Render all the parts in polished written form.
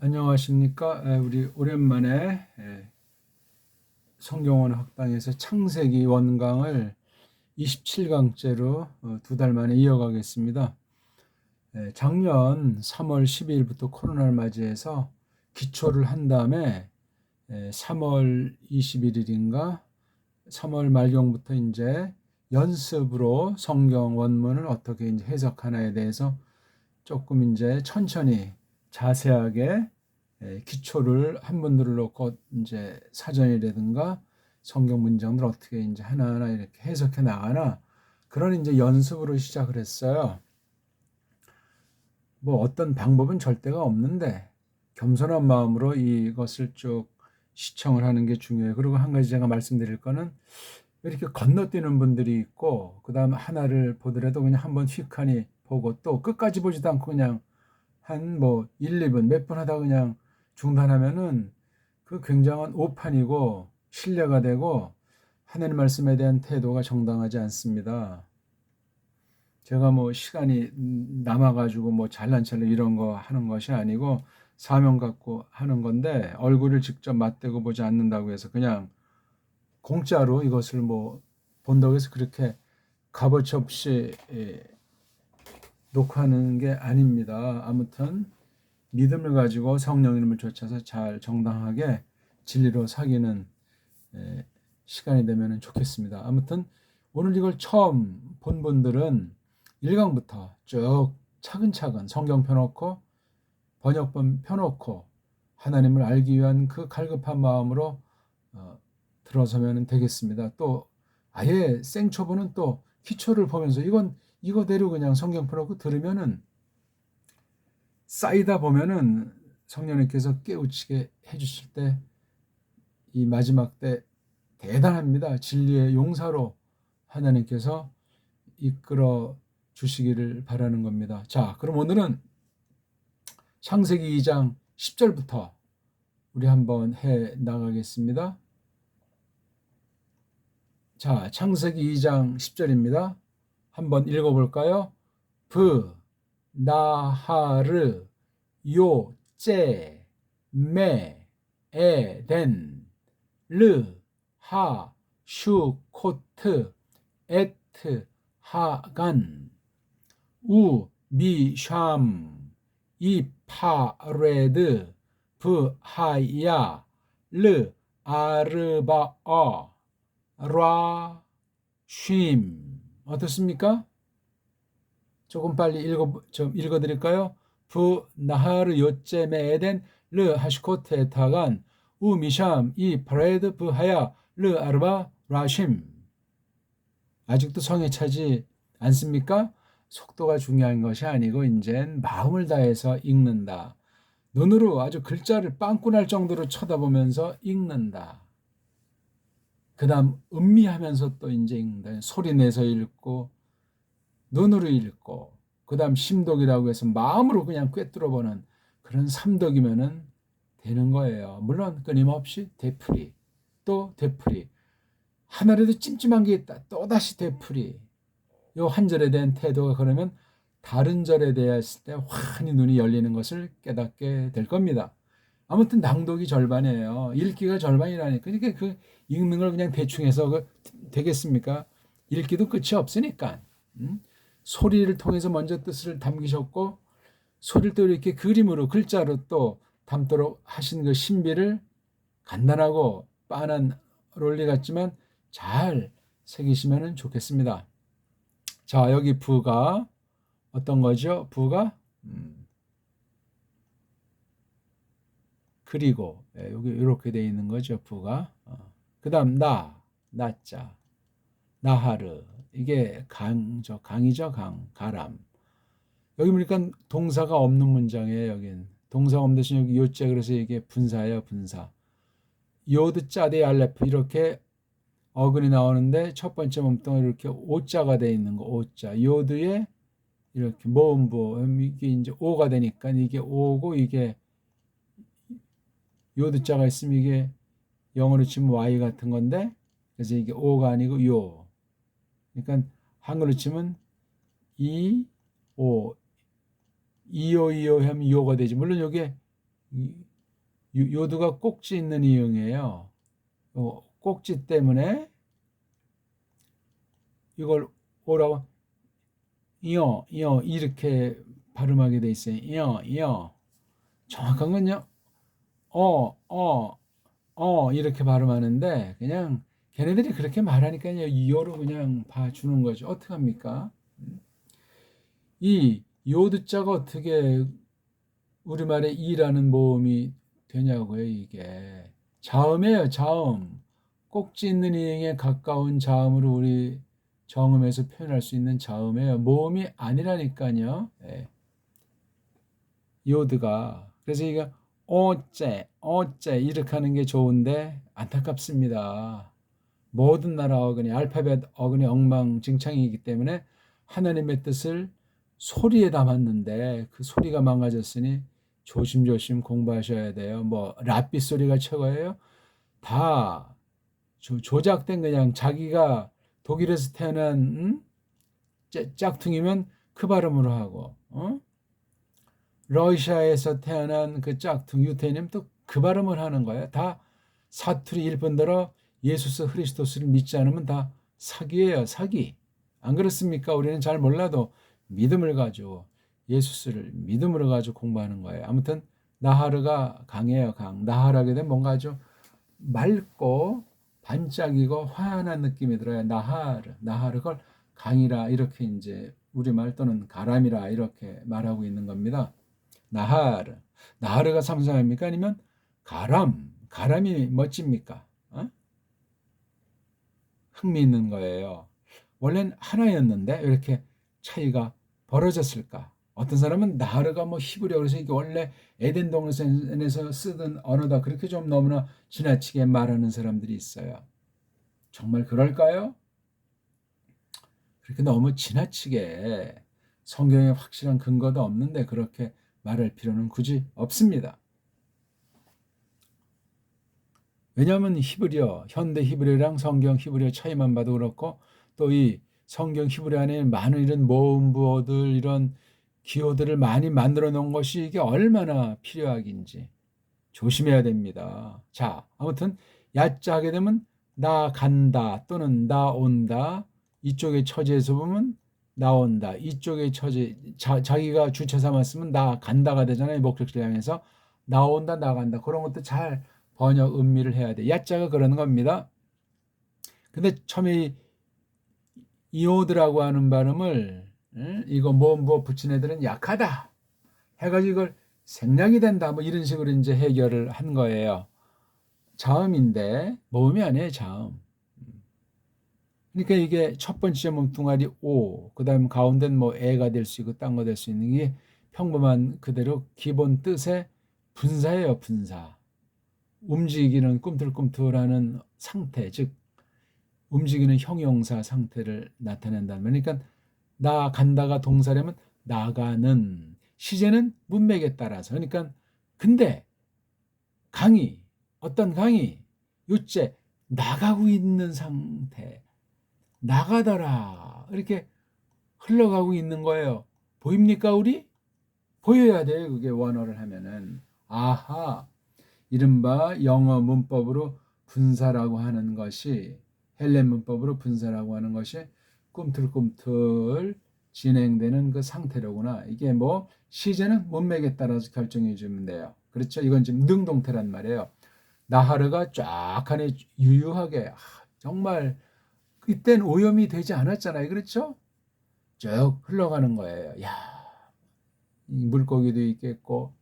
안녕하십니까? 우리 오랜만에 성경원 학당에서 창세기 원강을 27강째로 2달 만에 이어가겠습니다. 작년 3월 12일부터 코로나를 맞이해서 기초를 한 다음에 3월 21일인가 3월 말경부터 이제 연습으로 성경 원문을 어떻게 이제 해석하나에 대해서 조금 이제 천천히 자세하게 기초를 한 분들을 놓고 이제 사전이라든가 성경 문장들 어떻게 이제 하나하나 이렇게 해석해 나가나 그런 이제 연습으로 시작을 했어요. 뭐 어떤 방법은 절대가 없는데 겸손한 마음으로 이것을 쭉 시청을 하는 게 중요해요. 그리고 한 가지 제가 말씀드릴 거는 이렇게 건너뛰는 분들이 있고 그다음 하나를 보더라도 그냥 한번 휙하니 보고 또 끝까지 보지도 않고 그냥 한 뭐 1, 2분 몇 분 하다 그냥 중단하면은 그 굉장한 오판이고 신뢰가 되고 하나님 말씀에 대한 태도가 정당하지 않습니다. 제가 뭐 시간이 남아가지고 뭐 잘난 척 이런 거 하는 것이 아니고 사명 갖고 하는 건데 얼굴을 직접 맞대고 보지 않는다고 해서 그냥 공짜로 이것을 뭐 본다고 해서 그렇게 값어치 없이 녹화하는 게 아닙니다. 아무튼 믿음을 가지고 성령 이름을 쫓아서 잘 정당하게 진리로 사귀는 시간이 되면 좋겠습니다. 아무튼 오늘 이걸 처음 본 분들은 1강부터 쭉 차근차근 성경 펴놓고 번역본 펴놓고 하나님을 알기 위한 그 갈급한 마음으로 들어서면 되겠습니다. 또 아예 생초보는 또 기초를 보면서 이거대로 그냥 성경 펴놓고 들으면은 쌓이다 보면은 성령님께서 깨우치게 해주실 때 이 마지막 때 대단합니다. 진리의 용사로 하나님께서 이끌어 주시기를 바라는 겁니다. 자, 그럼 오늘은 창세기 2장 10절부터 우리 한번 해 나가겠습니다. 자, 창세기 2장 10절입니다. 한번 읽어볼까요? 브, 나하르, 요, 째, 메, 에덴, 르, 하, 슈, 코트, 에트, 하간, 우, 미, 샴, 이, 파, 레드, 브, 하야, 르, 아르바어, 라, 쉼. 어떻습니까? 조금 빨리 좀 읽어드릴까요? 부 나하르 요제메 에덴 르 하시코테 타간 우 미샴 이 브레드 부 하야 르 아르바 라심. 아직도 성에 차지 않습니까? 속도가 중요한 것이 아니고 이젠 마음을 다해서 읽는다. 눈으로 아주 글자를 빵꾸 날 정도로 쳐다보면서 읽는다. 그 다음 음미하면서 또 이제 읽는다. 소리 내서 읽고 눈으로 읽고 그 다음 심독이라고 해서 마음으로 그냥 꿰뚫어보는 그런 삼독이면은 되는 거예요. 물론 끊임없이 되풀이 또 되풀이 하나라도 찜찜한 게 있다 또다시 되풀이 요 한 절에 대한 태도가 그러면 다른 절에 대했을 때 환히 눈이 열리는 것을 깨닫게 될 겁니다. 아무튼 낭독이 절반이에요. 읽기가 절반이라니까. 그러니까 그 읽는 걸 그냥 대충 해서 되겠습니까? 읽기도 끝이 없으니까. 소리를 통해서 먼저 뜻을 담기셨고 소리를 또 이렇게 그림으로 글자로 또 담도록 하신 그 신비를 간단하고 빤한 롤리 같지만 잘 새기시면 좋겠습니다. 자, 여기 부가 어떤 거죠? 부가 그리고 여기 이렇게 되어 있는 거죠. 부가 그 다음 나자 나하르 이게 강이죠. 가람. 여기 보니까 동사가 없는 문장이에요. 여긴 동사가 없는 대신 여기 요자 그래서 이게 분사예요. 분사. 요드 짜대 알레프 이렇게 어근이 나오는데 첫 번째 몸뚱이 이렇게 오자가 되어 있는 거 오자. 요드에 이렇게 모음부 이게 이제 오가 되니까 이게 오고 이게 요드자가 있으면 이게 영어로 치면 y 같은 건데 그래서 이게 오가 아니고 요. 그러니까 한글로 치면 이, 오, 이오 하면 요가 되지. 물론 이게 요드가 꼭지 있는 이응이에요. 꼭지 때문에 이걸 오라고 이렇게 발음하게 돼 있어요. 정확한 건요. 어, 어, 이렇게 발음하는데 그냥 걔네들이 그렇게 말하니까요. 이어로 그냥 봐주는 거죠. 어떡합니까? 이 요드자가 어떻게 우리말에 이라는 모음이 되냐고요, 이게. 자음이에요, 자음. 꼭지 있는 이응에 가까운 자음으로 우리 정음에서 표현할 수 있는 자음이에요. 모음이 아니라니까요. 예. 요드가. 그래서 이거 어째 이렇게 하는 게 좋은데 안타깝습니다. 모든 나라 어근이 알파벳 어근이 엉망진창이기 때문에 하나님의 뜻을 소리에 담았는데 그 소리가 망가졌으니 조심조심 공부하셔야 돼요. 뭐 랍비 소리가 최고예요. 다 조작된 그냥 자기가 독일에서 태어난 짝퉁이면 그 발음으로 하고 러시아에서 태어난 그 짝퉁 유태인이면 또 그 발음을 하는 거예요. 다 사투리 일본대로 예수스 그리스도스를 믿지 않으면 다 사기예요. 사기. 안 그렇습니까? 우리는 잘 몰라도 믿음을 가지고 예수스를 믿음으로 가지고 공부하는 거예요. 아무튼 나하르가 강해요. 나하르하게 되면 뭔가 아주 맑고 반짝이고 환한 느낌이 들어요. 나하르 걸 강이라 이렇게 이제 우리말 또는 가람이라 이렇게 말하고 있는 겁니다. 나하르가 상상합니까? 아니면 가람이 멋집니까? 흥미있는 거예요. 원래는 하나였는데 왜 이렇게 차이가 벌어졌을까? 어떤 사람은 나하르가 뭐 히브리어 그래서 이게 원래 에덴 동산에서 쓰던 언어다 그렇게 좀 너무나 지나치게 말하는 사람들이 있어요. 정말 그럴까요? 그렇게 너무 지나치게 성경에 확실한 근거도 없는데 그렇게 말할 필요는 굳이 없습니다. 왜냐하면 히브리어, 현대 히브리어랑 성경 히브리어 차이만 봐도 그렇고 또 이 성경 히브리어 안에 많은 이런 모음부어들 이런 기호들을 많이 만들어 놓은 것이 이게 얼마나 필요하긴지 조심해야 됩니다. 자, 아무튼 야자 하게 되면 나 간다 또는 나 온다 이쪽의 처지에서 보면 나온다 이쪽의 처지 자기가 주체 삼았으면 나 간다가 되잖아요. 목적지를 향해서 나온다 나간다 그런 것도 잘 번역 음미를 해야 돼. 야자가 그러는 겁니다. 근데 처음에 이오드라고 하는 발음을 이거 뭐 붙인 애들은 약하다 해가지고 이걸 생략이 된다 뭐 이런 식으로 이제 해결을 한 거예요. 자음인데 모음이 아니에요. 자음. 그러니까 이게 첫 번째 몸뚱아리 오, 그다음 가운데는 뭐 애가 될 수 있고 딴 거 될 수 있는 게 평범한 그대로 기본 뜻의 분사예요. 분사. 움직이는 꿈틀꿈틀하는 상태, 즉 움직이는 형용사 상태를 나타낸다는 말. 그러니까 나 간다가 동사라면 나가는 시제는 문맥에 따라서. 그러니까 근데 강이 어떤 강이 요째 나가고 있는 상태 나가더라 이렇게 흘러가고 있는 거예요. 보입니까 우리? 보여야 돼요. 그게 원어를 하면은 아하 이른바 영어 문법으로 분사라고 하는 것이 헬렌 문법으로 분사라고 하는 것이 꿈틀꿈틀 진행되는 그 상태로구나. 이게 뭐 시제는 문맥에 따라서 결정해 주면 돼요. 그렇죠? 이건 지금 능동태란 말이에요. 나하르가 쫙 안에 유유하게 정말 이땐 오염이 되지 않았잖아요. 그렇죠? 쭉 흘러가는 거예요. 야, 물고기도 있겠고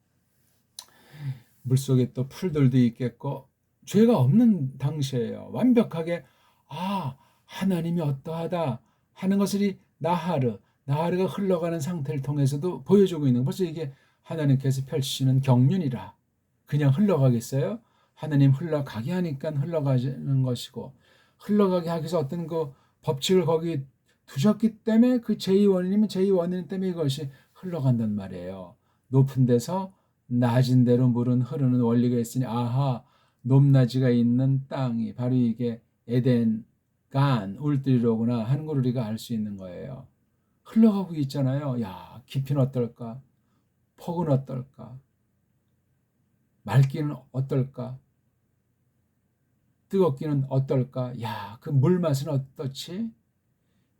물속에 또 풀들도 있겠고 죄가 없는 당시예요. 완벽하게 하나님이 어떠하다 하는 것을 이 나하르가 흘러가는 상태를 통해서도 보여주고 있는 벌써 이게 하나님께서 펼치시는 경륜이라 그냥 흘러가겠어요? 하나님 흘러가게 하니까 흘러가는 것이고 흘러가게 하기 위해서 어떤 그 법칙을 거기 두셨기 때문에 그 제2원인이면 제2원인 때문에 이것이 흘러간단 말이에요. 높은 데서 낮은 데로 물은 흐르는 원리가 있으니 높낮이가 있는 땅이 바로 이게 에덴 간 울들이로구나 하는 걸 우리가 알 수 있는 거예요. 흘러가고 있잖아요. 야 깊이는 어떨까? 폭은 어떨까? 맑기는 어떨까? 뜨겁기는 어떨까? 야, 그 물 맛은 어떻지?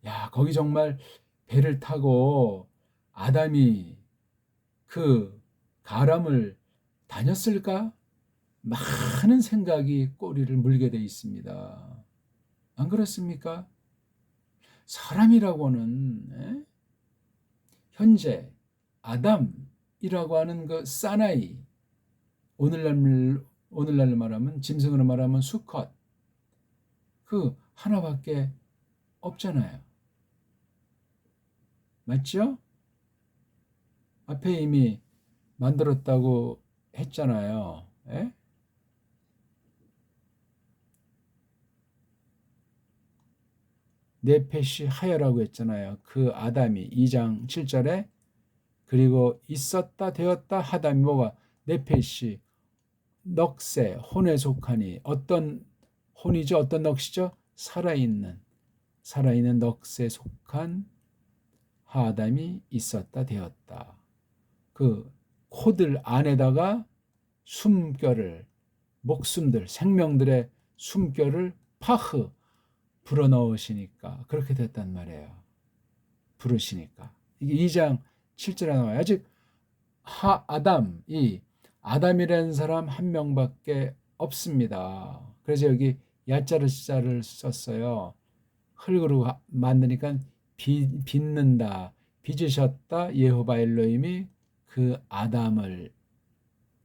야, 거기 정말 배를 타고 아담이 그 가람을 다녔을까? 많은 생각이 꼬리를 물게 돼 있습니다. 안 그렇습니까? 사람이라고는 현재 아담이라고 하는 그 사나이, 오늘날 말하면 짐승으로 말하면 수컷, 그 하나밖에 없잖아요. 맞죠? 앞에 이미 만들었다고 했잖아요. 예? 네펫이 하여라고 했잖아요. 그 아담이 2장 7절에 그리고 있었다 되었다 하다미 뭐가 네펫이 넋에 혼에 속하니 어떤 혼이죠? 어떤 넋이죠? 살아있는 넋에 속한 하담이 있었다 되었다. 그 코들 안에다가 숨결을 목숨들 생명들의 숨결을 파흐 불어넣으시니까 그렇게 됐단 말이에요. 부르시니까. 이게 2장 7절에 나와요. 아직 아담이 아담이라는 사람 한 명밖에 없습니다. 그래서 여기 야자를 썼어요. 흙으로 만드니까 빚는다. 빚으셨다. 여호와 엘로힘이 그 아담을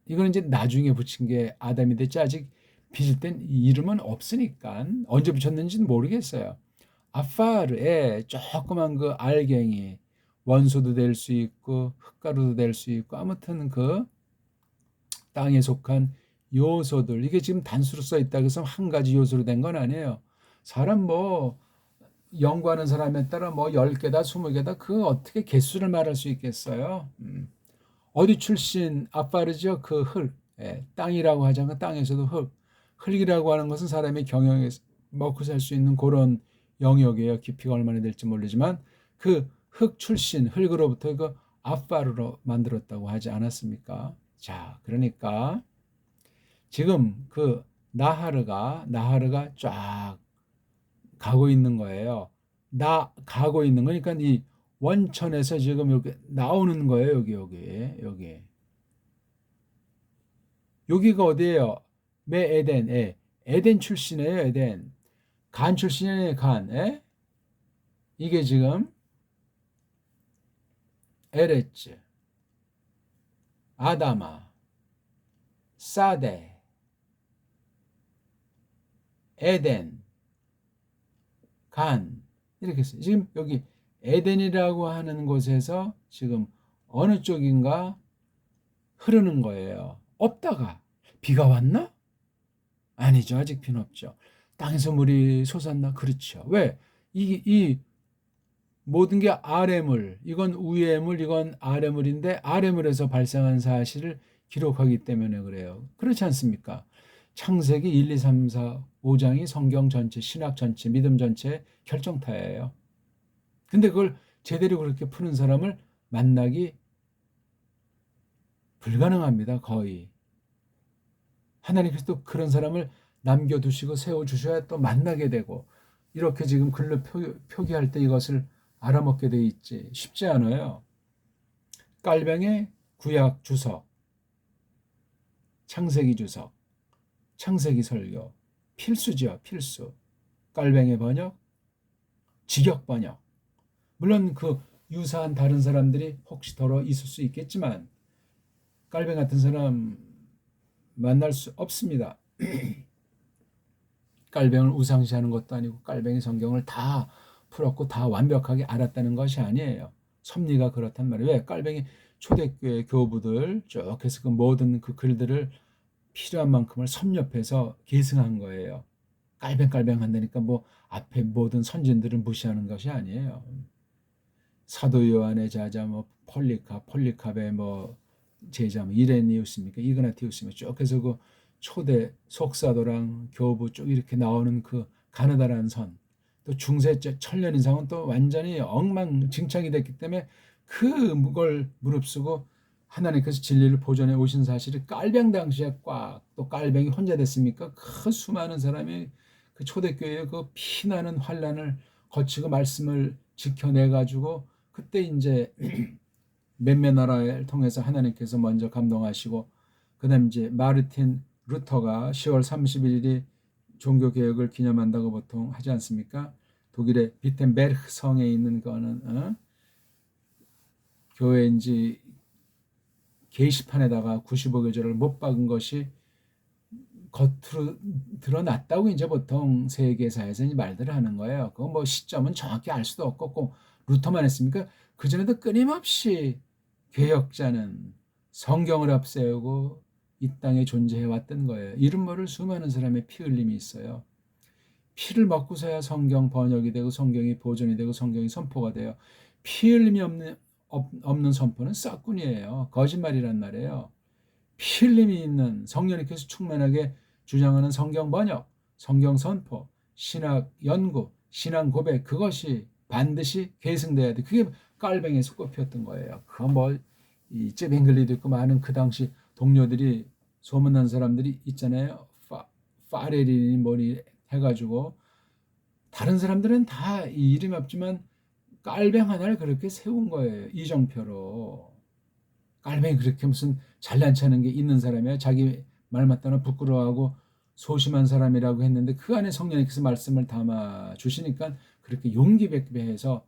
이거는 이제 나중에 붙인 게 아담이 됐지 아직 빚을 땐 이름은 없으니까 언제 붙였는지는 모르겠어요. 아파르에 조그만 그 알갱이 원소도 될 수 있고 흙가루도 될 수 있고 아무튼 그 땅에 속한 요소들 이게 지금 단수로 써 있다 그래서 한 가지 요소로 된 건 아니에요. 사람 뭐 연구하는 사람에 따라 뭐 10개다 20개다 그 어떻게 개수를 말할 수 있겠어요. 어디 출신 아파르죠? 그 흙. 예, 땅이라고 하잖아. 땅에서도 흙이라고 하는 것은 사람이 경영해서 먹고 살 수 있는 그런 영역이에요. 깊이가 얼마나 될지 모르지만 그 흙 출신 흙으로부터 그 아파르로 만들었다고 하지 않았습니까? 자, 그러니까 지금 그 나하르가 쫙 가고 있는 거예요. 가고 있는 거니까 이 원천에서 지금 여기 나오는 거예요. 여기. 여기가 어디예요? 에덴. 에덴 출신이에요. 에덴. 간 출신이에요. 간. 이게 지금 에레츠, 아다마, 사데, 에덴, 간 이렇게 했어요. 지금 여기 에덴이라고 하는 곳에서 지금 어느 쪽인가 흐르는 거예요. 없다가 비가 왔나? 아니죠. 아직 비는 없죠. 땅에서 물이 솟았나? 그렇죠. 왜? 이 모든 게 아래물, 이건 위의 물, 이건 아래물인데 아래물에서 발생한 사실을 기록하기 때문에 그래요. 그렇지 않습니까? 창세기 1, 2, 3, 4, 5장이 성경 전체, 신학 전체, 믿음 전체의 결정타예요. 근데 그걸 제대로 그렇게 푸는 사람을 만나기 불가능합니다. 거의. 하나님께서 또 그런 사람을 남겨두시고 세워주셔야 또 만나게 되고 이렇게 지금 글로 표기할 때 이것을 알아먹게 돼 있지 쉽지 않아요. 깔병의 구약 주석, 창세기 주석, 창세기 설교 필수죠. 필수. 깔병의 번역, 직역 번역. 물론 그 유사한 다른 사람들이 혹시 더러 있을 수 있겠지만 깔병 같은 사람 만날 수 없습니다. 깔병을 우상시하는 것도 아니고 깔병이 성경을 다 풀었고 다 완벽하게 알았다는 것이 아니에요. 섭리가 그렇단 말이에요. 왜? 깔병이 초대교회 교부들 쭉 해서 그 모든 그 글들을 필요한 만큼을 섭렵해서 계승한 거예요. 깔병깔병 한다니까 뭐 앞에 모든 선진들을 무시하는 것이 아니에요. 사도 요한의 자자 뭐 폴리캅의 뭐 제자 뭐 이레니우스입니까? 이그나티우스입니까? 쭉 해서 그 초대 속사도랑 교부 쭉 이렇게 나오는 그 가느다란 선, 또 중세 천년이상은 또 완전히 엉망진창이 됐기 때문에 그걸 무릅쓰고 하나님께서 진리를 보존해 오신 사실이 깔병 당시에 꽉 또 깔병이 혼자 됐습니까? 그 수많은 사람이 그 초대교회의 그 피나는 환란을 거치고 말씀을 지켜내 가지고 그때 이제 몇몇 나라를 통해서 하나님께서 먼저 감동하시고 그다음 이제 마르틴 루터가 10월 31일이 종교개혁을 기념한다고 보통 하지 않습니까? 독일의 비텐베르크 성에 있는 거는 교회인지 게시판에다가 95교절을 못 박은 것이 겉으로 드러났다고 이제 보통 세계사에서 이제 말들을 하는 거예요. 그거 뭐 시점은 정확히 알 수도 없고 꼭 루터만 했습니까? 그전에도 끊임없이 개혁자는 성경을 앞세우고 이 땅에 존재해 왔던 거예요. 이름 모를 수많은 사람의 피 흘림이 있어요. 피를 먹고서야 성경 번역이 되고 성경이 보존이 되고 성경이 선포가 돼요. 피 흘림이 없는 선포는 싹군이에요. 거짓말이란 말이에요. 피 흘림이 있는 성령님께서 충만하게 주장하는 성경 번역, 성경 선포, 신학 연구, 신앙 고백 그것이 반드시 계승돼야 돼. 그게 깔뱅에서 꼽혔던 거예요. 그건 뭐 이제 앵글리도 있고 많은 그 당시 동료들이 소문난 사람들이 있잖아요. 파레리니 뭐니 해가지고 다른 사람들은 다 이 이름이 없지만 깔뱅 하나를 그렇게 세운 거예요. 이정표로. 깔뱅이 그렇게 무슨 잘난 체하는 게 있는 사람이야. 자기 말 맞다나 부끄러워하고 소심한 사람이라고 했는데 그 안에 성령님께서 말씀을 담아 주시니까 그렇게 용기 백배해서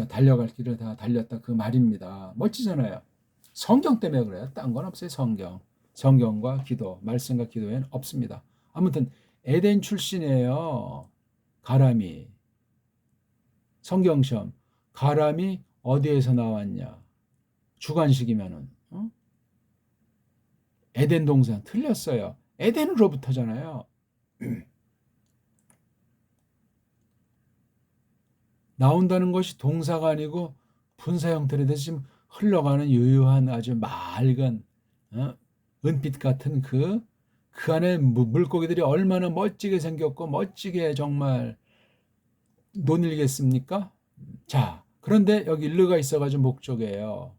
달려갈 길을 다 달렸다 그 말입니다. 멋지잖아요. 성경 때문에 그래요. 딴 건 없어요. 성경과 기도, 말씀과 기도에는 없습니다. 아무튼 에덴 출신이에요. 가람이. 성경시험. 가람이 어디에서 나왔냐? 주관식이면은 에덴 동산 틀렸어요. 에덴으로부터잖아요. 나온다는 것이 동사가 아니고 분사 형태로 돼서 지금 흘러가는 유유한 아주 맑은 은빛 같은 그 안에 물고기들이 얼마나 멋지게 생겼고 멋지게 정말 논일겠습니까? 자, 그런데 여기 르가 있어가지고 목적이에요.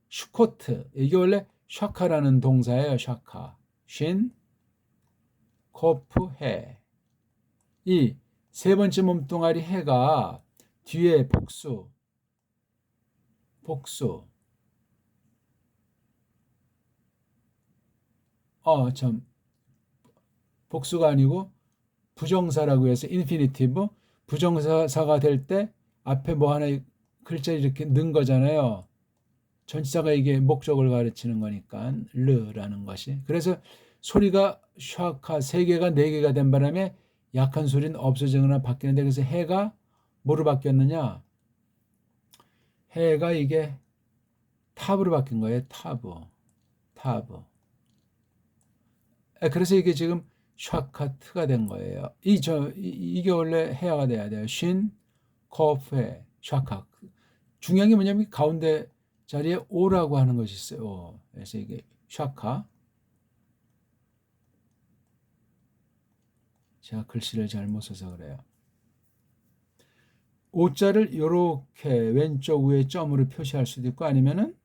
슈코트 이게 원래 샤카라는 동사예요. 샤카 쉰 코프 해 이 세 번째 몸뚱아리 해가 뒤에 복수 참 복수가 아니고 부정사라고 해서 인피니티브 부정사가 될 때 앞에 뭐 하나 글자 이렇게 넣은 거잖아요. 전치사가 이게 목적을 가르치는 거니까 르라는 것이. 그래서 소리가 샤카 3개가 4개가 된 바람에 약한 소리는 없어지거나 바뀌는데 그래서 해가 뭐로 바뀌었느냐? 해가 이게 탑으로 바뀐 거예요. 타브. 그래서 이게 지금 샤카트가 된 거예요. 이게 원래 해야가 돼야 돼요. 쉰, 코프에, 샤카. 중요한 게 뭐냐면 가운데 자리에 오라고 하는 것이 있어요. 그래서 이게 샤카. 제가 글씨를 잘못 써서 그래요. 오자를 이렇게 왼쪽 위에 점으로 표시할 수도 있고 아니면은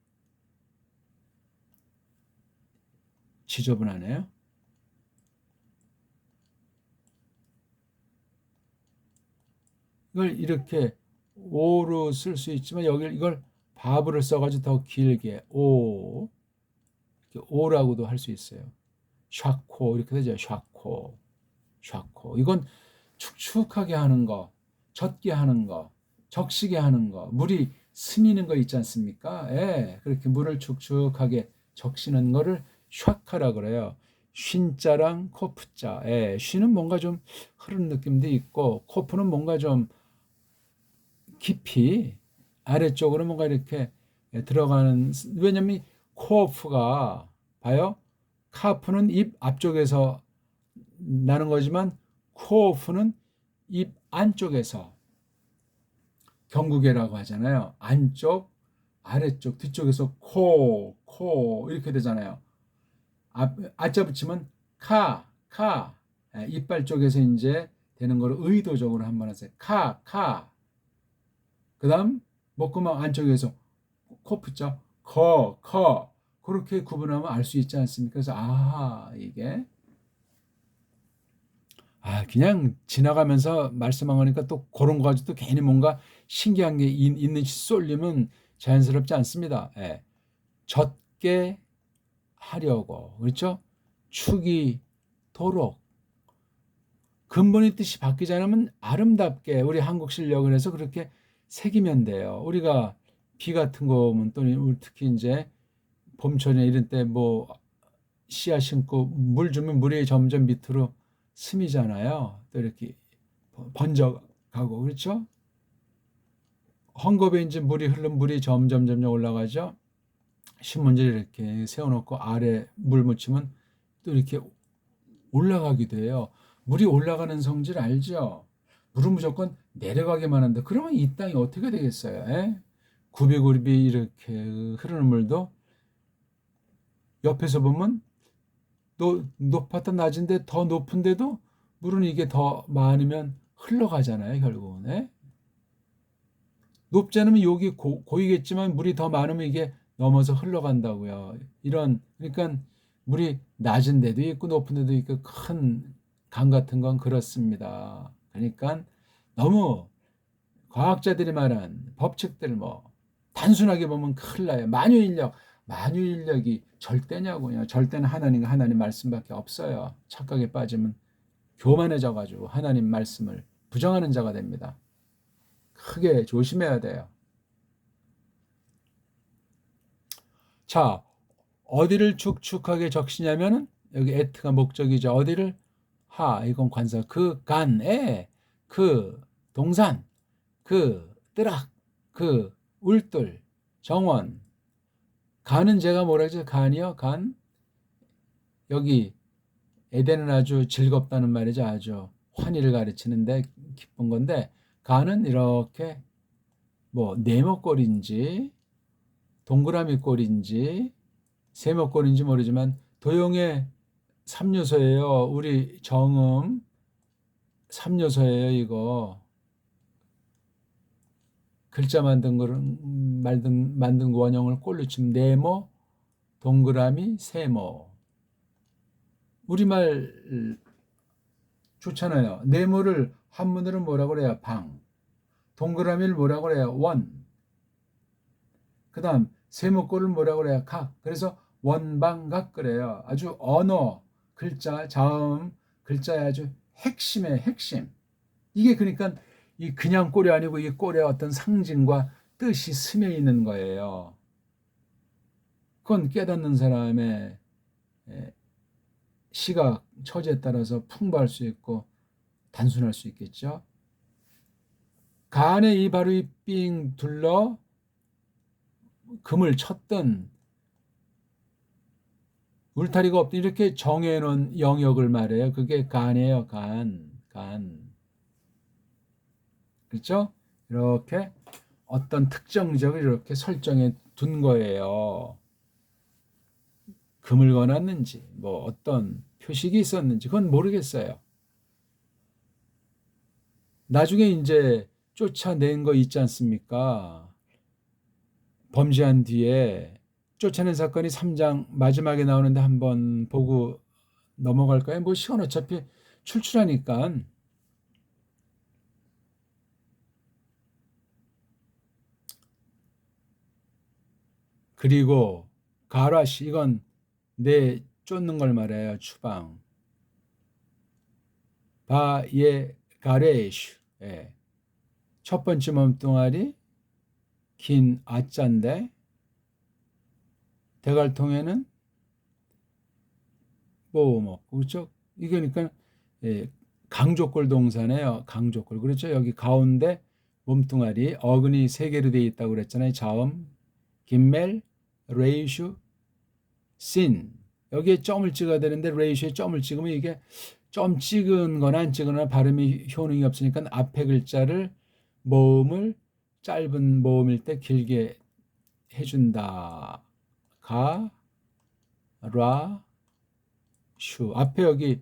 지저분하네요. 이걸 이렇게 오로 쓸 수 있지만 여기 이걸 바브를 써가지고 더 길게 이렇게 오라고도 할 수 있어요. 샤코 이렇게 되죠. 샤코. 이건 축축하게 하는 거, 젖게 하는 거, 적시게 하는 거, 물이 스미는 거 있지 않습니까? 예, 그렇게 물을 축축하게 적시는 거를 샤카라 그래요. 쉰자랑 코프자. 예, 쉰은 뭔가 좀 흐르는 느낌도 있고 코프는 뭔가 좀 깊이 아래쪽으로 뭔가 이렇게 들어가는 왜냐면 코프가 봐요. 카프는 입 앞쪽에서 나는 거지만 코프는 입 안쪽에서 경구개라고 하잖아요. 안쪽, 아래쪽, 뒤쪽에서 코 이렇게 되잖아요. 아자 붙이면 카 이빨 쪽에서 이제 되는 거를 의도적으로 한번 하세요. 카 그 다음 목구멍 안쪽에서 코 붙죠. 커 그렇게 구분하면 알 수 있지 않습니까? 그래서 이게 그냥 지나가면서 말씀한 거니까 또 그런 거 가지고 또 괜히 뭔가 신기한 게 있는지 쏠리면 자연스럽지 않습니다. 예. 젖게 하려고 그렇죠? 축이도록 근본의 뜻이 바뀌지 않으면 아름답게 우리 한국 실력을 해서 그렇게 새기면 돼요. 우리가 비 같은 거 오면 또 특히 이제 봄철이나 이런 때 뭐 씨앗 심고 물 주면 물이 점점 밑으로 스미잖아요. 또 이렇게 번져가고 그렇죠? 헝겊에 이제 물이 흐르면 물이 점점 올라가죠. 신문지를 이렇게 세워놓고 아래 물 묻히면 또 이렇게 올라가기도 해요. 물이 올라가는 성질 알죠? 물은 무조건 내려가기만 한다. 그러면 이 땅이 어떻게 되겠어요? 에? 굽이굽이 이렇게 흐르는 물도 옆에서 보면 높았다 낮은데 더 높은데도 물은 이게 더 많으면 흘러가잖아요, 결국은. 에? 높지 않으면 여기 고이겠지만 물이 더 많으면 이게 넘어서 흘러간다고요. 그러니까 물이 낮은 데도 있고 높은 데도 있고 큰 강 같은 건 그렇습니다. 그러니까 너무 과학자들이 말한 법칙들 단순하게 보면 큰일 나요. 만유인력이 절대냐고요. 절대는 하나님 말씀밖에 없어요. 착각에 빠지면 교만해져 가지고 하나님 말씀을 부정하는 자가 됩니다. 크게 조심해야 돼요. 자, 어디를 축축하게 적시냐면은 여기 에트가 목적이죠. 어디를 이건 관사. 그 간에 그 동산 그 뜨락 그 울돌 정원 간은 제가 뭐라 하죠? 간이요. 간 여기 에덴은 아주 즐겁다는 말이죠. 아주 환희를 가르치는데 기쁜 건데 간은 이렇게 네모꼴인지 동그라미 꼴인지 세모꼴인지 모르지만 도형의 3요소예요. 우리 정음 3요소예요. 이거 글자 만든 거를 만든 원형을 꼴로 치면 네모, 동그라미, 세모. 우리말 좋잖아요. 네모를 한문으로 뭐라고 그래요? 방. 동그라미를 뭐라고 그래요? 원. 그다음 세모꼴을 뭐라고 그래요? 각. 그래서 원방각 그래요. 아주 언어, 글자, 자음, 글자의 아주 핵심의 핵심. 이게 그러니까 이 그냥 꼴이 아니고 이 꼴의 어떤 상징과 뜻이 스며 있는 거예요. 그건 깨닫는 사람의 시각, 처지에 따라서 풍부할 수 있고 단순할 수 있겠죠. 간에 이 바로 이 삥 둘러 금을 쳤던 울타리가 없던 이렇게 정해놓은 영역을 말해요. 그게 간이에요. 간. 그렇죠? 이렇게 어떤 특정적을 이렇게 설정해 둔 거예요. 금을 거놨는지 어떤 표식이 있었는지 그건 모르겠어요. 나중에 이제 쫓아낸 거 있지 않습니까? 범죄한 뒤에 쫓아낸 사건이 3장 마지막에 나오는데 한번 보고 넘어갈까요? 시간 어차피 출출하니까. 그리고 가라시 이건 내 쫓는 걸 말해요. 추방. 바예 가레슈. 예. 첫 번째 몸뚱아리 긴 아자인데 대갈통에는 그렇죠? 이게 그러니까 강조골 동사네요. 강조골. 그렇죠? 여기 가운데 몸뚱아리 어근이 3개로 되어 있다고 그랬잖아요. 자음, 김멜, 레이슈, 신. 여기에 점을 찍어야 되는데 레이슈에 점을 찍으면 이게 점 찍은 거나 안 찍은 거나 발음이 효능이 없으니까 앞에 글자를 모음을 짧은 모음일 때 길게 해준다. 가, 라, 슈. 앞에 여기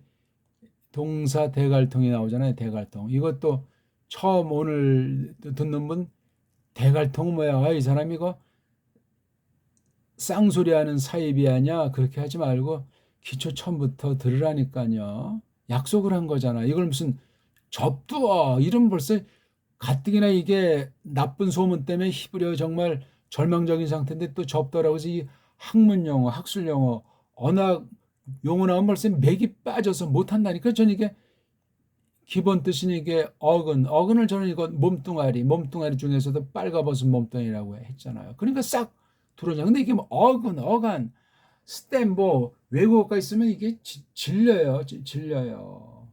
동사 대갈통이 나오잖아요. 대갈통. 이것도 처음 오늘 듣는 분 대갈통은 뭐야? 이 사람 이거 쌍소리하는 사입이 아니야. 그렇게 하지 말고 기초 처음부터 들으라니까요. 약속을 한 거잖아. 이걸 무슨 접두어 이름 벌써 가뜩이나 이게 나쁜 소문 때문에 히브리어 정말 절망적인 상태인데 또 접두어라고 해서 이 학문 용어, 학술 용어, 언어 용어 나오면 벌써 맥이 빠져서 못한다니까. 저는 이게 기본 뜻은 이게 어근을 저는 이거 몸뚱아리 중에서도 빨가벗은 몸뚱아리라고 했잖아요. 그러니까 싹 들어오냐. 근데 이게 뭐 어간, 스템 뭐 외국어가 있으면 이게 질려요. 질려요.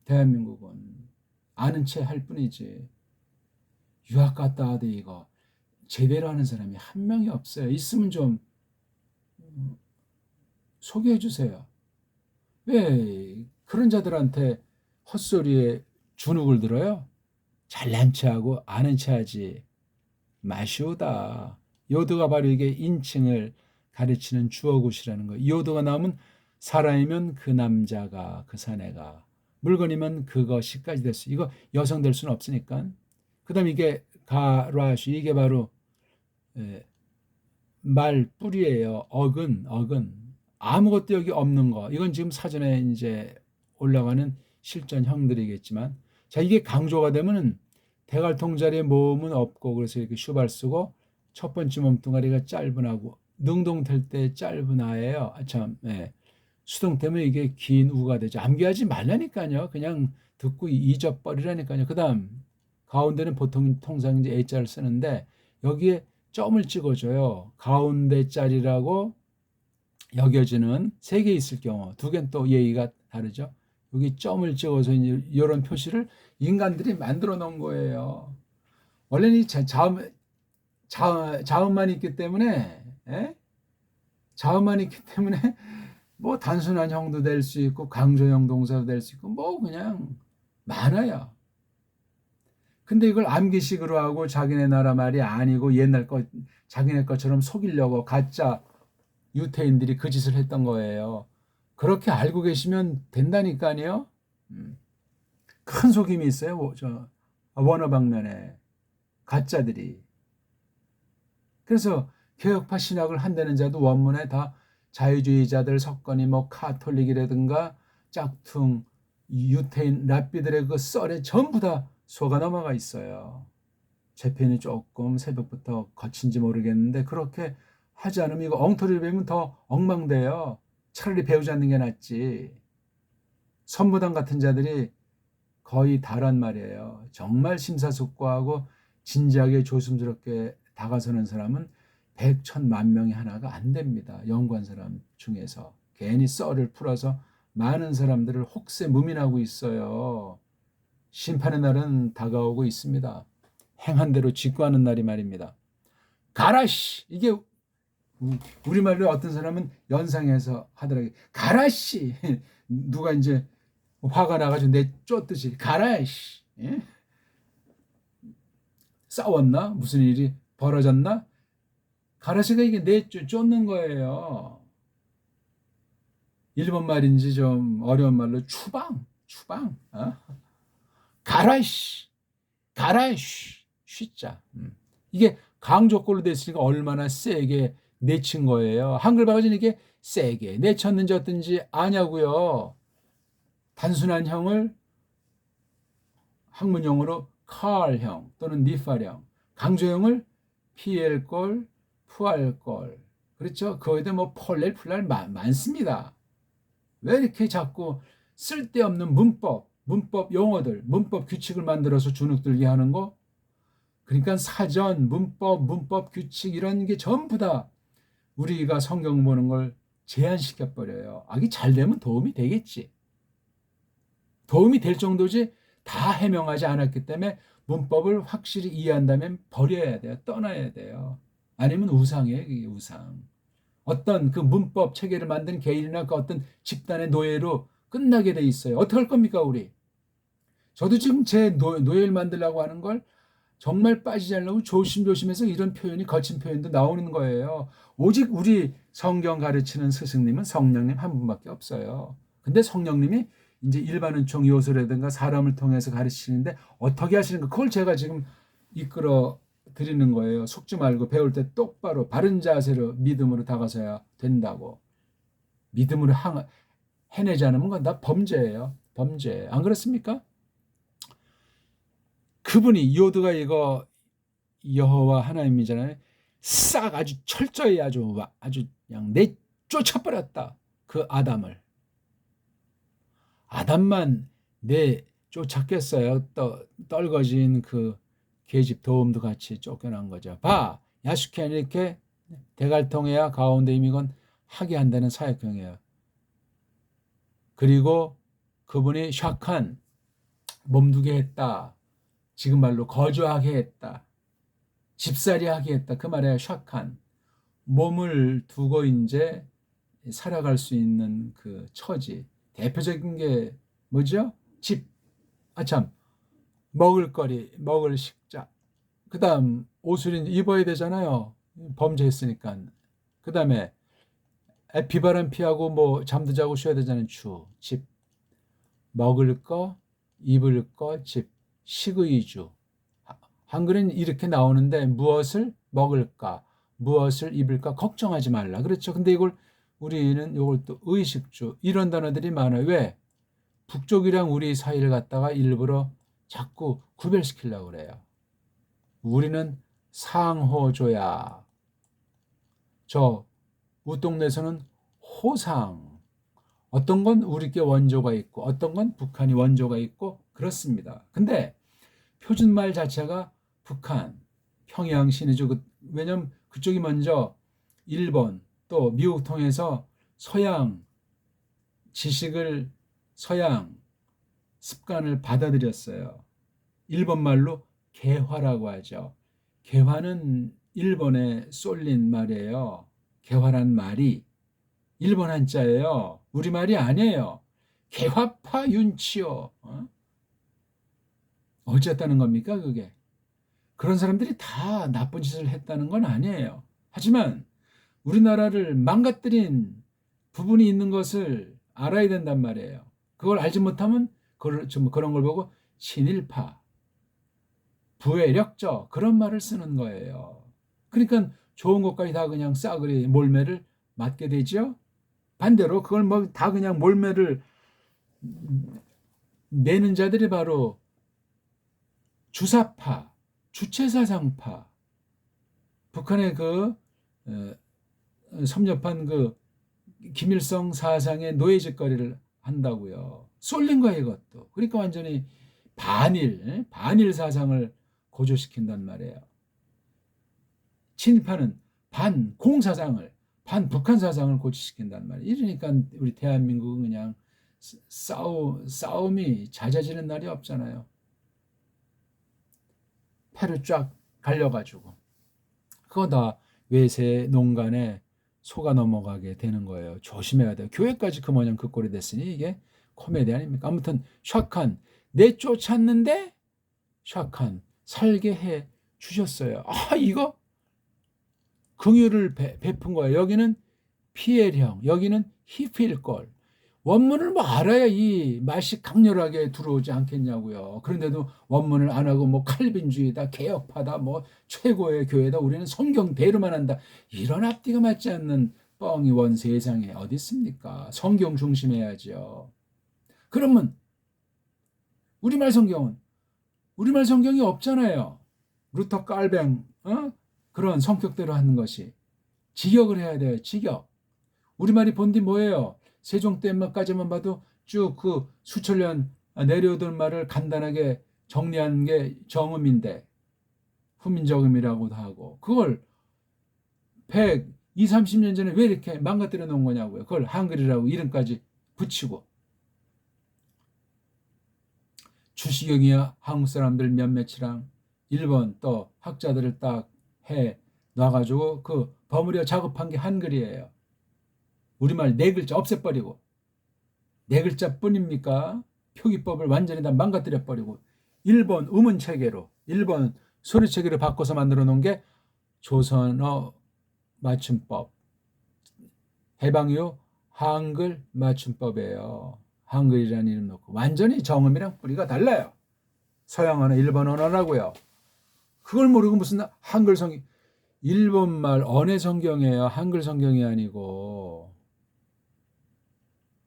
대한민국은 아는 채 할 뿐이지. 유학 갔다 와도 이거 제대로 하는 사람이 한 명이 없어요. 있으면 좀 소개해 주세요. 왜 그런 자들한테 헛소리에 주눅을 들어요? 잘난 체하고 아는 체하지 마시오다. 요도가 바로 이게 인칭을 가르치는 주어굿이라는 거. 요도가 나오면 사람이면 그 남자가 그 사내가 물건이면 그것이까지 됐어. 이거 여성 될 수는 없으니까. 그다음 이게 가라시 이게 바로 말 뿌리예요. 어근 아무것도 여기 없는 거. 이건 지금 사전에 이제 올라가는 실전형들이겠지만 자 이게 강조가 되면은 대갈통자리에 몸은 없고 그래서 이렇게 슈발 쓰고 첫 번째 몸뚱아리가 짧은하고 능동될 때 짧은 아예요. 참 수동태면 이게 긴 우가 되죠. 암기하지 말라니까요. 그냥 듣고 잊어버리라니까요. 그다음 가운데는 보통 통상 이제 A자를 쓰는데 여기에 점을 찍어줘요. 가운데 자리라고 여겨지는 세 개 있을 경우 두 개는 또 예의가 다르죠. 여기 점을 찍어서 이제 이런 표시를 인간들이 만들어 놓은 거예요. 원래는 이 자음만 있기 때문에 자음만 있기 때문에 뭐 단순한 형도 될 수 있고 강조형 동사도 될 수 있고 뭐 그냥 많아요. 근데 이걸 암기식으로 하고 자기네 나라 말이 아니고 옛날 거 자기네 것처럼 속이려고 가짜 유태인들이 그 짓을 했던 거예요. 그렇게 알고 계시면 된다니까요. 큰 속임이 있어요. 저 원어 방면에 가짜들이. 그래서 개혁파 신학을 한다는 자도 원문에 다 자유주의자들 석건이 뭐 카톨릭이라든가 짝퉁 유태인 랍비들의 그 썰에 전부 다 속아 넘어가 있어요. 재편이 조금 새벽부터 거친지 모르겠는데 그렇게 하지 않으면 이거 엉터리를 배우면 더 엉망돼요. 차라리 배우지 않는 게 낫지. 선무당 같은 자들이 거의 다란 말이에요. 정말 심사숙고하고 진지하게 조심스럽게 다가서는 사람은 100, 1000만 명이 하나가 안 됩니다. 연구한 사람 중에서. 괜히 썰을 풀어서 많은 사람들을 혹세 무민하고 있어요. 심판의 날은 다가오고 있습니다. 행한 대로 직구하는 날이 말입니다. 가라씨! 이게 우리말로 어떤 사람은 연상해서 하더라고요. 가라씨! 누가 이제 화가 나가지고 내쫓듯이 가라씨! 예? 싸웠나? 무슨 일이 벌어졌나? 가라씨가 이게 내쫓는 거예요. 일본 말인지 좀 어려운 말로 추방. 어? 가라씨! 가라씨! 쉬자. 이게 강조꼴로 됐으니까 얼마나 세게 내친 거예요. 한글 바가지는 이게 세게 내쳤는지 어떤지 아냐고요. 단순한 형을 학문용어로 칼형 또는 니팔형, 강조형을 PL꼴, 푸알꼴. 그렇죠? 거기다 뭐 폴렐, 풀랄 많습니다. 왜 이렇게 자꾸 쓸데없는 문법 용어들, 문법 규칙을 만들어서 주눅들게 하는 거? 그러니까 사전, 문법 규칙 이런 게 전부 다 우리가 성경 보는 걸 제한시켜 버려요. 이게 잘 되면 도움이 되겠지. 도움이 될 정도지 다 해명하지 않았기 때문에 문법을 확실히 이해한다면 버려야 돼요. 떠나야 돼요. 아니면 우상이에요. 그게 우상. 어떤 그 문법 체계를 만든 개인이나 그 어떤 집단의 노예로 끝나게 돼 있어요. 어떻게 할 겁니까, 우리? 저도 지금 제 노예를 만들려고 하는 걸 정말 빠지지 않으려고 조심조심해서 이런 표현이 거친 표현도 나오는 거예요. 오직 우리 성경 가르치는 스승님은 성령님 한 분밖에 없어요. 근데 성령님이 이제 일반 은총 요소라든가 사람을 통해서 가르치는데 어떻게 하시는가 그걸 제가 지금 이끌어 드리는 거예요. 속지 말고 배울 때 똑바로 바른 자세로 믿음으로 다가서야 된다고. 믿음으로 해내지 않으면 그건 다 범죄예요. 범죄. 안 그렇습니까? 그분이 요드가 이거 여호와 하나님이잖아요. 싹 아주 철저히 아주 그냥 내쫓아버렸다. 그 아담을. 아담만 내쫓았겠어요. 떨거진 그 계집 도움도 같이 쫓겨난 거죠. 봐, 야수케는 이렇게 대갈통해야 가운데 임이건 하게 한다는 사역형이에요. 그리고 그분이 샥한 몸두게 했다. 지금 말로 거주하게 했다. 집살이 하게 했다. 그 말이에요. 샥한 몸을 두고 이제 살아갈 수 있는 그 처지. 대표적인 게 뭐죠? 집. 참. 먹을거리, 먹을 식자. 그 다음 옷을 입어야 되잖아요. 범죄했으니까. 그 다음에 비바람 피하고 뭐 잠도 자고 쉬어야 되잖아요. 집. 먹을 거, 입을 거, 집. 식의주. 한글은 이렇게 나오는데 무엇을 먹을까, 무엇을 입을까 걱정하지 말라. 그렇죠. 근데 우리는 이걸 또 의식주 이런 단어들이 많아요. 왜? 북쪽이랑 우리 사이를 갖다가 일부러 자꾸 구별시키려고 그래요. 우리는 상호조야. 저 우동네에서는 호상. 어떤 건 우리께 원조가 있고 어떤 건 북한이 원조가 있고 그렇습니다. 근데 표준말 자체가 북한, 평양, 신의주. 왜냐면 그쪽이 먼저 일본 또 미국 통해서 서양 지식을, 서양 습관을 받아들였어요. 일본말로 개화라고 하죠. 개화는 일본에 쏠린 말이에요. 개화란 말이 일본 한자예요. 우리말이 아니에요. 개화파 윤치요. 어쨌다는 겁니까 그게? 그런 사람들이 다 나쁜 짓을 했다는 건 아니에요. 하지만 우리나라를 망가뜨린 부분이 있는 것을 알아야 된단 말이에요. 그걸 알지 못하면 그런 걸 보고 친일파, 부외력적 그런 말을 쓰는 거예요. 그러니까 좋은 것까지 다 그냥 싸그리 몰매를 맞게 되죠. 반대로 그걸 뭐 다 그냥 몰매를 내는 자들이 바로 주사파, 주체사상파, 북한의 섭렵한 김일성 사상의 노예짓거리를 한다고요. 쏠린 거예요, 이것도. 그러니까 완전히 반일 사상을 고조시킨단 말이에요. 친일파는 반공 사상을, 반북한 사상을 고조시킨단 말이에요. 이러니까 우리 대한민국은 그냥 싸움이 잦아지는 날이 없잖아요. 패를 쫙 갈려가지고 그거 다 외세 농간에 속아 넘어가게 되는 거예요. 조심해야 돼요. 교회까지 그 모양 그 꼴이 됐으니 이게 코미디 아닙니까? 아무튼 샥한 내쫓았는데 샥한 살게 해 주셨어요. 이거 긍휼을 베푼 거예요. 여기는 피엘형, 여기는 히필걸. 원문을 뭐 알아야 이 맛이 강렬하게 들어오지 않겠냐고요. 그런데도 원문을 안 하고 뭐 칼빈주의다, 개혁파다, 뭐 최고의 교회다, 우리는 성경대로만 한다. 이런 앞뒤가 맞지 않는 뻥이 원 세상에 어디 있습니까? 성경 중심해야죠. 그러면 우리말 성경이 없잖아요. 루터 깔뱅 그런 성격대로 하는 것이. 직역을 해야 돼요. 직역. 우리말이 본디 뭐예요? 세종 때까지만 봐도 쭉 그 수천 년 내려오던 말을 간단하게 정리한 게 정음인데 후민정음이라고도 하고 그걸 120, 30년 전에 왜 이렇게 망가뜨려 놓은 거냐고요. 그걸 한글이라고 이름까지 붙이고. 주시경이야 한국 사람들 몇몇이랑 일본 또 학자들을 딱 해 놔가지고 그 버무려 작업한 게 한글이에요. 우리말 네 글자 없애버리고 네 글자뿐입니까? 표기법을 완전히 다 망가뜨려버리고 일본 음운체계로 일본 소리체계로 바꿔서 만들어 놓은 게 조선어 맞춤법 해방 이후 한글 맞춤법이에요. 한글이라는 이름 놓고 완전히 정음이랑 뿌리가 달라요. 서양 언어 일본 언어라고요. 그걸 모르고 무슨 한글 성경, 일본말 언해 성경이에요. 한글 성경이 아니고.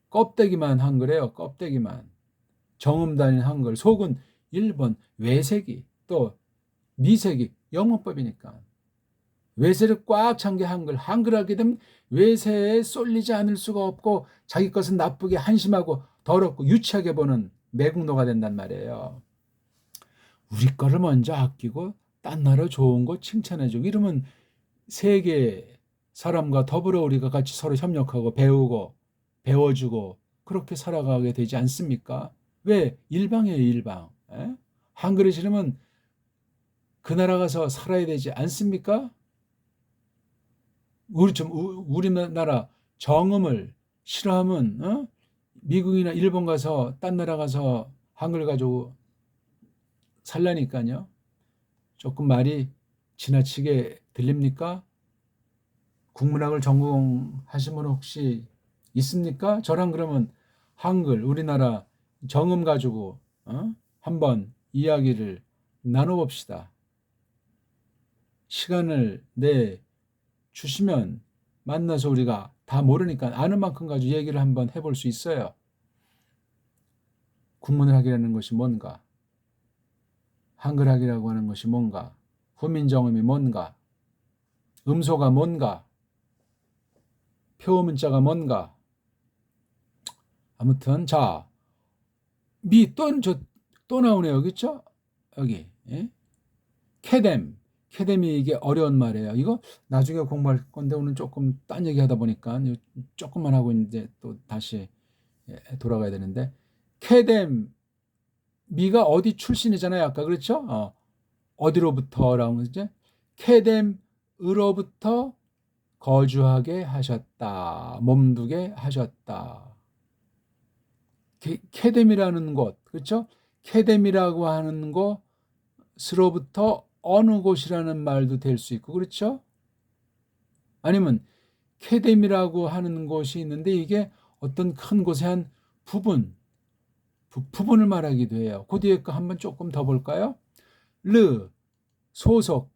껍데기만 한글이에요. 껍데기만. 정음 달린 한글. 속은 일본 외색이, 또 미색이 영문법이니까. 외세를 꽉 찬 게 한글. 한글 하게 되면 외세에 쏠리지 않을 수가 없고 자기 것은 나쁘게 한심하고 더럽고 유치하게 보는 매국노가 된단 말이에요. 우리 거를 먼저 아끼고 딴 나라 좋은 거 칭찬해주고 이러면 세계 사람과 더불어 우리가 같이 서로 협력하고 배우고 배워주고 그렇게 살아가게 되지 않습니까? 왜? 일방이에요, 일방. 에? 한글이 싫으면 그 나라 가서 살아야 되지 않습니까? 우리나라 정음을 싫어하면 미국이나 일본 가서 딴 나라 가서 한글 가지고 살라니까요. 조금 말이 지나치게 들립니까? 국문학을 전공하신 분 혹시 있습니까? 저랑 그러면 한글 우리나라 정음 가지고 한번 이야기를 나눠봅시다. 시간을 내 주시면 만나서 우리가 다 모르니까 아는 만큼 가지고 얘기를 한번 해볼 수 있어요. 국문학이라는 것이 뭔가? 한글학이라고 하는 것이 뭔가? 후민정음이 뭔가? 음소가 뭔가? 표문자가 뭔가? 아무튼 자, 또 나오네요. 여기 있죠? 여기. 예? 캐뎀이 이게 어려운 말이에요. 이거 나중에 공부할 건데 오늘 조금 딴 얘기 하다 보니까 조금만 하고 있는데 또 다시 돌아가야 되는데 캐뎀미가 어디 출신이잖아요. 아까 그렇죠? 어디로부터라고 이제 캐뎀으로부터 거주하게 하셨다. 몸두게 하셨다. 캐뎀이라는 곳, 그렇죠? 캐뎀이라고 하는 곳으로부터 어느 곳이라는 말도 될 수 있고, 그렇죠? 아니면 캐뎀이라고 하는 곳이 있는데 이게 어떤 큰 곳의 한 부분을 말하기도 해요. 그 뒤에 거 한번 조금 더 볼까요? 소속,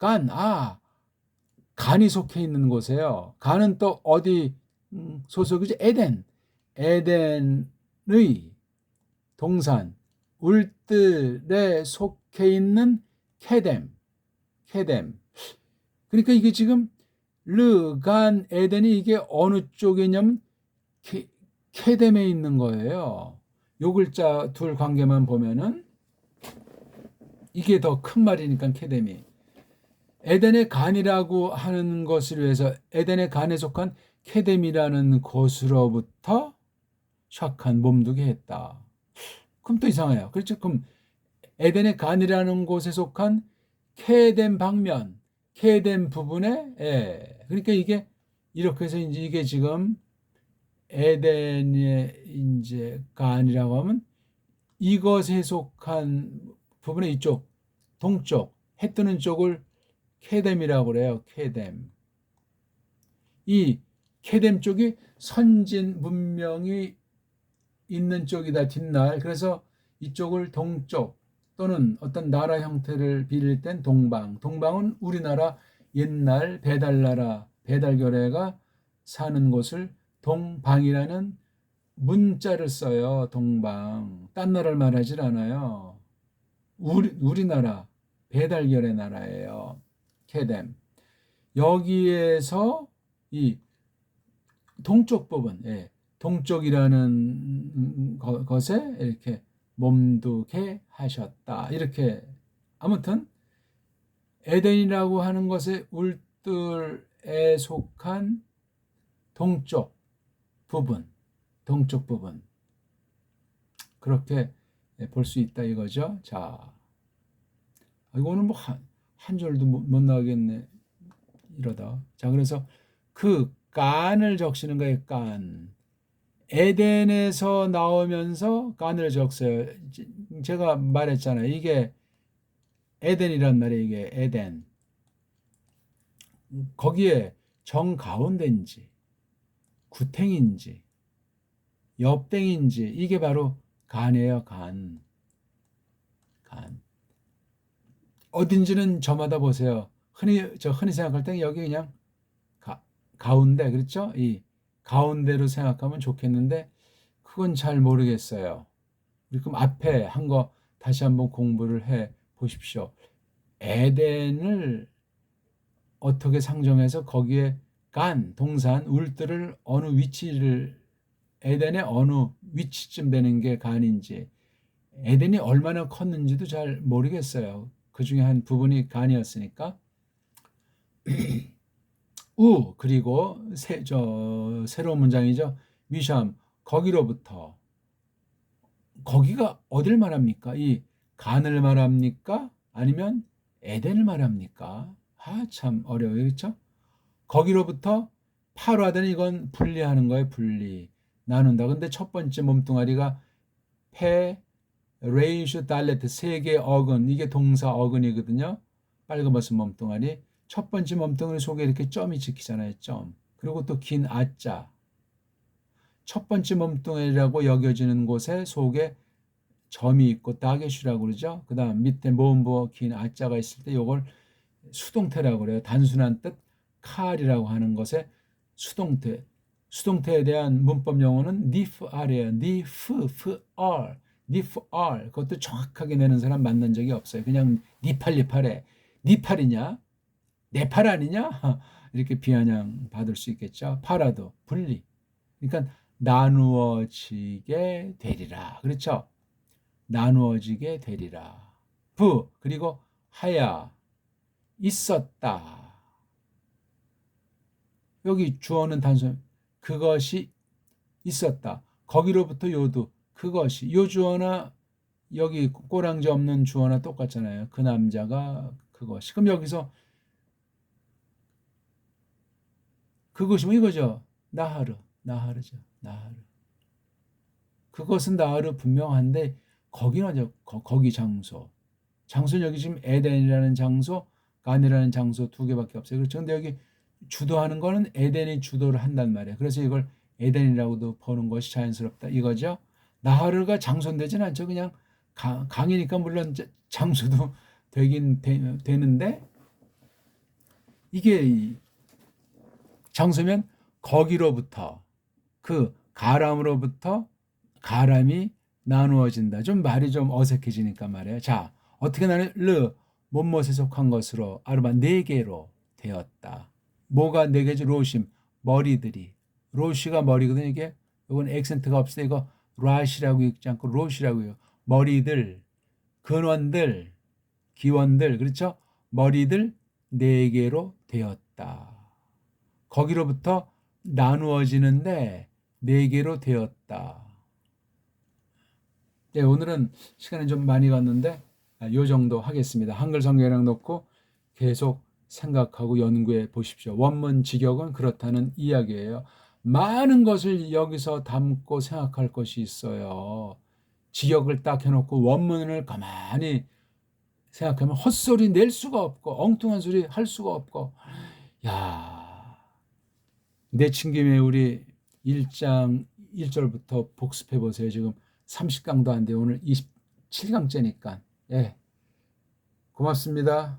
간이 속해 있는 곳이에요. 간은 또 어디 소속이죠? 에덴의 동산, 울들에 속해 있는 캐뎀. 그러니까 이게 지금 간, 에덴이 이게 어느 쪽이냐면 캐뎀에 있는 거예요. 요 글자 둘 관계만 보면은 이게 더 큰 말이니까 캐뎀이. 에덴의 간이라고 하는 것을 위해서 에덴의 간에 속한 캐뎀이라는 곳으로부터 샥한 몸두게 했다. 그럼 또 이상해요. 그렇죠? 그럼 에덴의 간이라는 곳에 속한 캐뎀 방면, 캐뎀 부분에, 그러니까 이게 이렇게 해서 이제 이게 지금 에덴의 이제 간이라고 하면 이것에 속한 부분의 이쪽, 동쪽, 해 뜨는 쪽을 캐뎀이라고 그래요. 캐뎀. 이 캐뎀 쪽이 선진 문명이 있는 쪽이다. 뒷날. 그래서 이쪽을 동쪽 또는 어떤 나라 형태를 빌릴 땐 동방은 우리나라 옛날 배달교래가 사는 곳을 동방이라는 문자를 써요. 동방. 딴 나라를 말하질 않아요. 우리나라 배달결의 나라예요. 캐뎀. 여기에서 이 동쪽 부분, 동쪽이라는 것에 이렇게 몸두게 하셨다. 이렇게 아무튼 에덴이라고 하는 것의 울들에 속한 동쪽 부분 그렇게 볼 수 있다 이거죠. 자, 이거는 뭐 한 절도 못 나가겠네 이러다. 자, 그래서 그 깐을 적시는 거예요. 깐. 에덴에서 나오면서 깐을 적어요. 제가 말했잖아요. 이게 에덴이란 말이에요. 이게 에덴. 거기에 정 가운데인지 구탱인지 옆땡인지 이게 바로 간이에요. 간. 어딘지는 저마다 보세요. 흔히 생각할 때 여기 그냥 가운데, 그렇죠? 이 가운데로 생각하면 좋겠는데 그건 잘 모르겠어요. 그럼 앞에 한 거 다시 한번 공부를 해 보십시오. 에덴을 어떻게 상정해서 거기에 간 동산 울들을 어느 위치를 에덴의 어느 위치쯤 되는 게 간인지 에덴이 얼마나 컸는지도 잘 모르겠어요. 그 중에 한 부분이 간이었으니까 그리고 새로운 문장이죠. 위샴 거기로부터 거기가 어딜 말합니까? 이 간을 말합니까? 아니면 에덴을 말합니까? 참 어려워요. 그렇죠? 거기로부터 파라는 이건 분리하는 거예요. 분리. 나눈다. 근데 첫 번째 몸뚱아리가 페, 레이슈, 달레트 세 개 어근. 이게 동사 어근이거든요. 빨간버섯 몸뚱아리. 첫 번째 몸뚱아리 속에 이렇게 점이 찍히잖아요. 점. 그리고 또 긴 아자. 첫 번째 몸뚱아리라고 여겨지는 곳에 속에 점이 있고 다게슈라고 그러죠. 그 다음 밑에 모음부어 긴 아자가 있을 때 이걸 수동태라고 그래요. 단순한 뜻 칼이라고 하는 것에 수동태. 수동태에 대한 문법 용어는 nifr이에요. nifr. nifr. 그것도 정확하게 내는 사람 만난 적이 없어요. 그냥 니팔해. 니팔이냐? 내 팔 아니냐? 이렇게 비아냥 받을 수 있겠죠. 팔아도 분리. 그러니까 나누어지게 되리라. 그렇죠? 나누어지게 되리라. 그리고 하야 있었다. 여기 주어는 단순 그것이 있었다. 거기로부터 요도 그것이 요 주어나 여기 꼬랑지 없는 주어나 똑같잖아요. 그 남자가 그것이. 그럼 여기서 그것이 뭐 이거죠. 나하르죠. 나하르. 그것은 나하르 분명한데 거기는 거기 장소. 장소는 여기 지금 에덴이라는 장소, 간이라는 장소 두 개밖에 없어요. 그렇죠. 근데 여기 주도하는 거는 에덴이 주도를 한단 말이에요. 그래서 이걸 에덴이라고도 보는 것이 자연스럽다 이거죠. 나하르가 장소되지는 않죠. 그냥 강이니까 물론 장소도 되는데 이게 장소면 거기로부터 그 가람으로부터 가람이 나누어진다. 좀 말이 좀 어색해지니까 말이에요. 자, 어떻게 나는 못못에 속한 것으로 아르바 네 개로 되었다. 뭐가 네 개지? 로심 머리들이 로시가 머리거든요. 이게 이건 액센트가 없어요. 이거 라시라고 읽지 않고 로시라고 해요. 머리들, 근원들, 기원들 그렇죠? 머리들 네 개로 되었다. 거기로부터 나누어지는데 네 개로 되었다. 네, 오늘은 시간이 좀 많이 갔는데 요 정도 하겠습니다. 한글 성경이랑 놓고 계속 생각하고 연구해 보십시오. 원문 직역은 그렇다는 이야기예요. 많은 것을 여기서 담고 생각할 것이 있어요. 직역을 딱 해놓고 원문을 가만히 생각하면 헛소리 낼 수가 없고 엉뚱한 소리 할 수가 없고 야, 내친김에 우리 1장 1절부터 복습해 보세요. 지금 30강도 안 돼요. 오늘 27강째니까. 예. 고맙습니다.